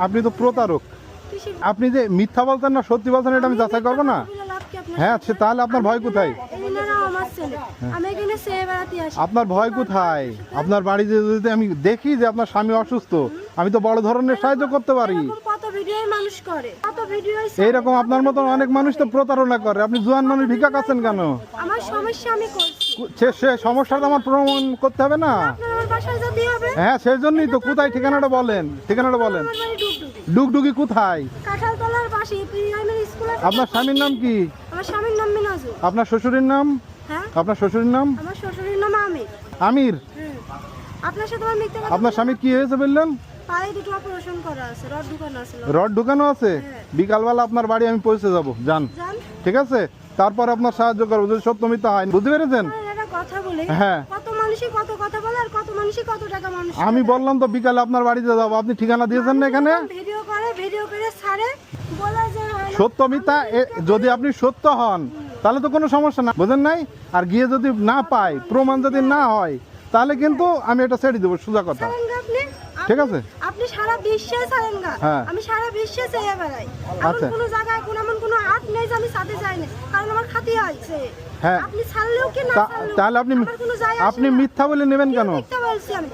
আপনি তো প্রতারক। আপনি যে মিথ্যা বলছেন না সত্যি বলছেন এটা আমি যাচাই করবো না? হ্যাঁ, তাহলে আপনার ভয় কোথায়? আপনার ভয় কোথায়? আপনার বাড়িতে যদি আমি দেখি যে আপনার স্বামী অসুস্থ, আমি তো বড় ধরনের সাহায্য করতে পারি। এইরকম আপনার মতন অনেক মানুষ তো প্রতারণা করে। আপনি জোয়ান মানুষ ভিক্ষা করছেন কেন? সে সমস্যাটা আমার প্রমাণ করতে হবে না? হ্যাঁ, সেই জন্যই তো। কোথায় ঠিকানাটা বলেন, ঠিকানাটা বলেন। ডুগডুগি কোথায়? আপনার স্বামীর নাম কি? আপনার শ্বশুরের নাম? আপনার শ্বশুরের নাম? আমির। আপনার স্বামী কি হয়েছে বললেন? রড ঢুকানো আছে। বিকালবেলা আপনার বাড়ি আমি পৌঁছে যাব, যান। ঠিক আছে, তারপর আপনার সাহায্য করবো যদি সত্য মিথ্যা হয়। বুঝতে পেরেছেন? হ্যাঁ, আমি বললাম তো বিকালে আপনার বাড়িতে যাবো। আপনি ঠিকানা দিয়েছেন না এখানে। সত্য মিথ্যা যদি আপনি সত্য হন তাহলে তো কোনো সমস্যা না, বুঝেন নাই? আর গিয়ে যদি না পাই, প্রমাণ যদি না হয়, তাহলে কিন্তু আমি এটা ছেড়ে দেবো, সোজা কথা। ঠিক আছে, আপনি সারা বিশ্বে ছাড়েনগা। আমি সারা বিশ্বে চেয়ে বেড়াই। আমার কোনো জায়গায় এমন কোনো হাত নেই যে আমি সাথে যাই না, কারণ আমার খাতি আছে। হ্যাঁ, আপনি ছাড়লেও কি না ছাড়লেও, তাহলে আপনি মিথ্যা বলে নেবেন কেন? মিথ্যা বলছি আমি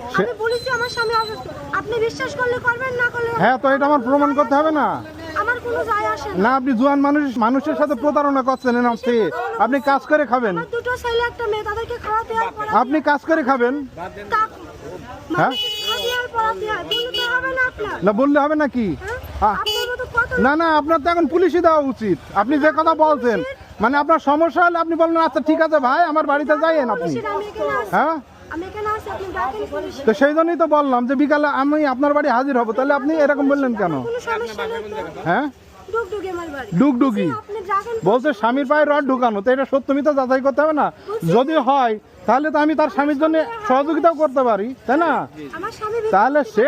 বলেছি আমার স্বামী অসুস্থ। আপনি বিশ্বাস করলে করবেন, না করলে হ্যাঁ, তো এটা আমার প্রমাণ করতে হবে না? আমার কোনো যায় আসে না। আপনি জোয়ান মানুষের সাথে প্রতারণা করছেন। আপনি কাজ করে খাবেন। আমার দুটো ছেলে একটা মেয়ে, তাদেরকে খাওয়াতে হয়, আপনি কাজ করে খাবেন। হ্যাঁ, না বললে হবে নাকি? না না, আপনার তো এখন পুলিশই দেওয়া উচিত। আপনি যে কথা বলছেন, মানে আপনার সমস্যা হলে আপনি বললেন আচ্ছা ঠিক আছে ভাই আমার বাড়িতে যাইয়েন আপনি। হ্যাঁ, তো সেই জন্যই তো বললাম যে বিকালে আমি আপনার বাড়ি হাজির হব। তাহলে আপনি এরকম বললেন কেন? হ্যাঁ, ডুগডুগি বলছে স্বামীর পায়ে রড ঢুকানো, তো এটা সত্য মিথ্যা যাচাই করতে হবে না? যদি হয় তাহলে তো আমি তার স্বামীর জন্য সহযোগিতাও করতে পারি, তাই না? তাহলে সে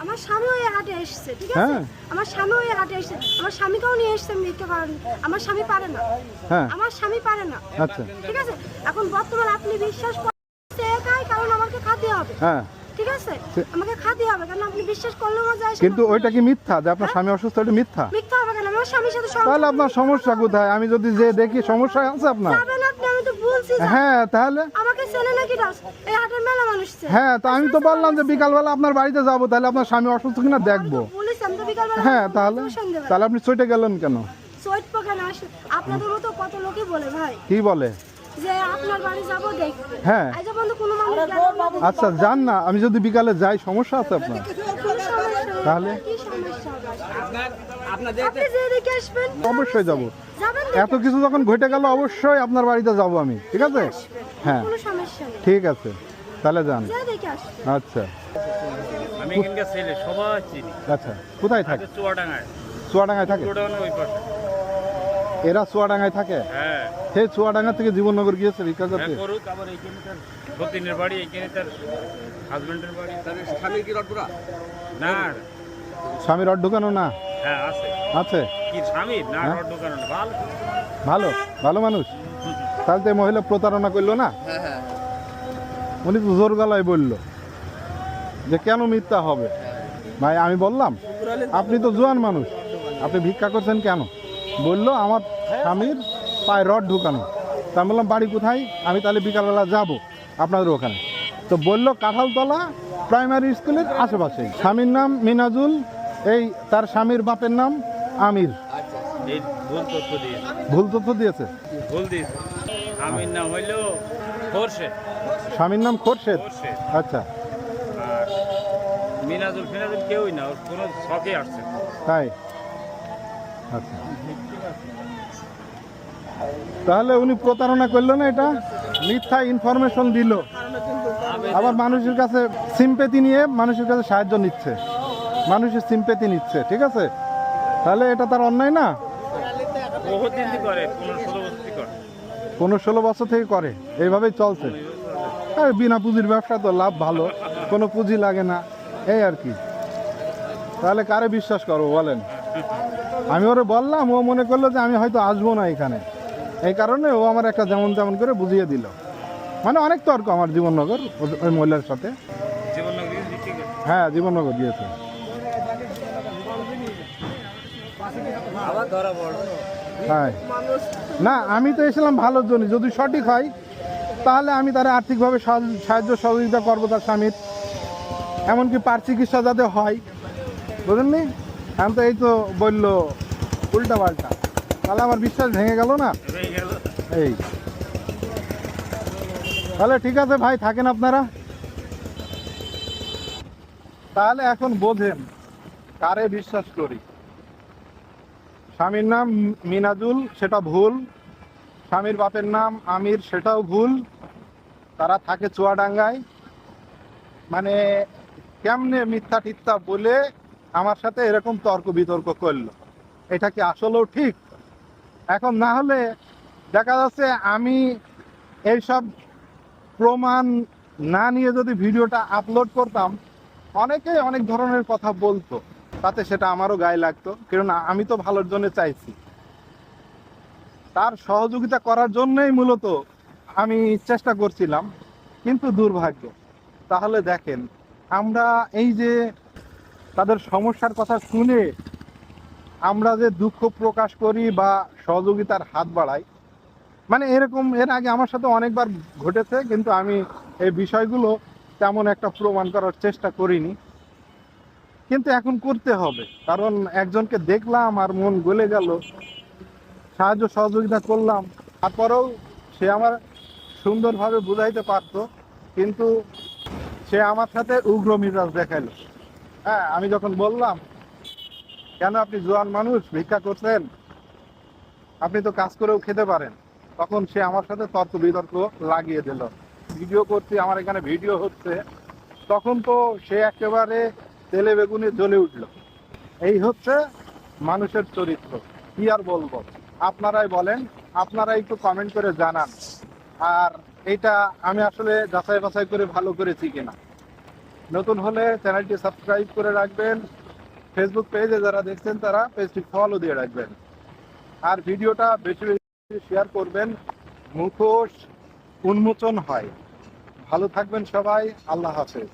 আমার স্বামী ওই হাটে এসেছে, ঠিক আছে? হ্যাঁ, আমার স্বামী ওই হাটে এসেছে, আমার স্বামীকেও নিয়ে এসেছে মিথ্যা কারণ আমার স্বামী পারে না। হ্যাঁ, আমার স্বামী পারে না। আচ্ছা, ঠিক আছে, এখন বর্তমানে আপনি বিশ্বাস করতে একাই, কারণ আমাকে খাতে হবে। হ্যাঁ, ঠিক আছে, আমাকে খাতে হবে, কারণ আপনি বিশ্বাস করলেও যায়। কিন্তু ওইটা কি মিথ্যা যে আপনার স্বামী অসুস্থ? ওটা মিথ্যা। মিথ্যা হবে কেন? আমার স্বামীর সাথে তাহলে আপনার সমস্যা কোথায়? আমি যদি যে দেখি সমস্যা আছে আপনার। যাবেন আপনি, আমি তো বলছি। হ্যাঁ, তাহলে আমাকে চেনে নাকি দাস? এই হাটের মেলা মানুষ চেনে। হ্যাঁ, তো আমি তো বললাম যে বিকালবেলা আপনার বাড়িতে যাব, তাহলে আপনার স্বামী অসুস্থ কিনা দেখবো। পুলিশ আমি তো বিকালবেলা। হ্যাঁ, তাহলে আপনি চটে গেলেন কেন? চটপো কেন? আপনাদের মতো কত লোকই বলে ভাই। কি বলে? যে আপনার বাড়ি যাব দেখতে। হ্যাঁ, আজ পর্যন্ত কোনো মানুষ আচ্ছা যান না। আমি যদি বিকালে যাই সমস্যা আছে আপনার? তাহলে কি সমস্যা হবে? আপনি যে দেখে আসবেন। অবশ্যই যাব। এত কিছু যখন ঘটে গেল অবশ্যই আপনার বাড়িতে যাব আমি। ঠিক আছে, হ্যাঁ, কোনো সমস্যা নেই। ঠিক আছে, তাহলে যান। যে দেখে আসবেন। আচ্ছা, আমি এখানকার ছেলে সবাই চিনি। আচ্ছা, কোথায় থাকে? চুয়াডাঙ্গায়। চুয়াডাঙ্গায় থাকে? চুয়াডাঙ্গার ওই পাশে। এরা চুয়াডাঙ্গায় থাকে? হ্যাঁ। সেই চুয়াডাঙ্গা থেকে জীবননগর গিয়েছে ভিক্ষা করতে? হ্যাঁ, করুক। আবার এইখানে তার সতীনের বাড়ি, এইখানে তার হাজবেন্ডের বাড়ি। তার স্বামী কি রটপুরা? না। স্বামী রড ঢুকানো না? হ্যাঁ, আছে। আছে কি স্বামী? না, রড ঢোকানো না। ভালো ভালো ভালো মানুষ। তাহলে তো এই মহিলা প্রতারণা করলো না? উনি তো জোর গলায় বললো যে কেন মিথ্যা হবে। ভাই আমি বললাম আপনি তো জোয়ান মানুষ, আপনি ভিক্ষা করছেন কেন? বললো আমার স্বামীর পায়ে রড ঢুকানো। তা আমি বললাম বাড়ি কোথায়? আমি তাহলে বিকালবেলা যাব আপনাদের ওখানে। তো বললো কাঁঠালতলা প্রাইমারি স্কুলের আশেপাশে। স্বামীর নাম মিনাজুল, এই তার স্বামীর বাপের নাম আমির। এই ভুল তথ্য দিয়েছে। ভুল তথ্য দিয়েছে? ভুল দিয়েছে। স্বামীর নাম হইল খোরশেদ। স্বামীর নাম খোরশেদ? খোরশেদ। আচ্ছা। আর মিনাজুল ফিনাজুল কেউই না, ওর কোনো শখে আসছে। তাই? আচ্ছা, তাহলে উনি প্রতারণা করলো না, এটা মিথ্যা ইনফরমেশন দিল, আবার মানুষের কাছে সিম্পেথি নিয়ে মানুষের কাছে সাহায্য নিচ্ছে, মানুষের সিম্পেথি নিচ্ছে। ঠিক আছে, তাহলে এটা তার অন্যায় না? বহুত দিন করে, 15-16 বছর থেকে করে। 15-16 বছর থেকে করে, এইভাবেই চলছে। আর বিনা পুঁজির ব্যবসা তো লাভ ভালো, কোনো পুঁজি লাগে না, এই আর কি। তাহলে কারে বিশ্বাস করবো বলেন? আমি ওরে বললাম, ও মনে করলো যে আমি হয়তো আসবো না এখানে, এই কারণে ও আমার একটা যেমন তেমন করে বুঝিয়ে দিল। মানে অনেক তর্ক আমার জীবননগর ওই মহিলার সাথে। জীবননগর দিয়েছে? হ্যাঁ, জীবননগর দিয়েছে। হ্যাঁ, না আমি তো এসেছিলাম ভালোর জন্য, যদি সঠিক হয় তাহলে আমি তারা আর্থিকভাবে সাহায্য সহযোগিতা করবো তার স্বামীর, এমনকি পার চিকিৎসা যাতে হয়, বুঝলেননি? আমি তো এই তো বললো উল্টা পাল্টা, তাহলে আমার বিশ্বাস ভেঙে গেল না। এই তাহলে ঠিক আছে ভাই, থাকেন আপনারা। তাহলে এখন বোঝেন কারে বিশ্বাস করি। স্বামীর নাম মিনাজুল, সেটা ভুল। স্বামীর বাপের নাম আমির, সেটাও ভুল। তারা থাকে চুয়াডাঙ্গায়। মানে কেমনে মিথ্যা টিথ্যা বলে আমার সাথে এরকম তর্ক বিতর্ক করলো, এটা কি আসলেও ঠিক? এখন না হলে দেখা যাচ্ছে আমি এইসব প্রমাণ না নিয়ে যদি ভিডিওটা আপলোড করতাম, অনেকেই অনেক ধরনের কথা বলতো, তাতে সেটা আমারও গায়ে লাগতো, কারণ আমি তো ভালোর জন্য চাইছি, তার সহযোগিতা করার জন্যই মূলত আমি চেষ্টা করছিলাম। কিন্তু দুর্ভাগ্য, তাহলে দেখেন আমরা এই যে তাদের সমস্যার কথা শুনে আমরা যে দুঃখ প্রকাশ করি বা সহযোগিতার হাত বাড়াই, মানে এরকম এর আগে আমার সাথে অনেকবার ঘটেছে, কিন্তু আমি এই বিষয়গুলো তেমন একটা প্রমাণ করার চেষ্টা করিনি। কিন্তু এখন করতে হবে, কারণ একজনকে দেখলাম আর মন গলে গেল, সাহায্য সহযোগিতা করলাম, তারপরেও সে আমার সুন্দরভাবে বুঝাইতে পারতো, কিন্তু সে আমার সাথে উগ্র মিজাজ দেখাইল। হ্যাঁ, আমি যখন বললাম কেন আপনি জোয়ান মানুষ ভিক্ষা করছেন, আপনি তো কাজ করেও খেতে পারেন, তখন সে আমার সাথে তর্ক বিতর্ক লাগিয়ে দিল। ভিডিও করছি, আমার এখানে ভিডিও হচ্ছে, তখন তো সে একেবারে তেলে বেগুনে জ্বলে উঠল। এই হচ্ছে মানুষের চরিত্র, কি আর বলবো, আপনারাই বলেন, আপনারাই একটু কমেন্ট করে জানান। আর এইটা আমি আসলে যাচাই বাছাই করে ভালো করেছি কিনা। নতুন হলে চ্যানেলটি সাবস্ক্রাইব করে রাখবেন, ফেসবুক পেজে যারা দেখছেন তারা পেজটি ফলো দিয়ে রাখবেন, আর ভিডিওটা বেশি বেশি শেয়ার করবেন, মুখোশ উন্মোচন হয়। ভালো থাকবেন সবাই, আল্লাহ হাফেজ।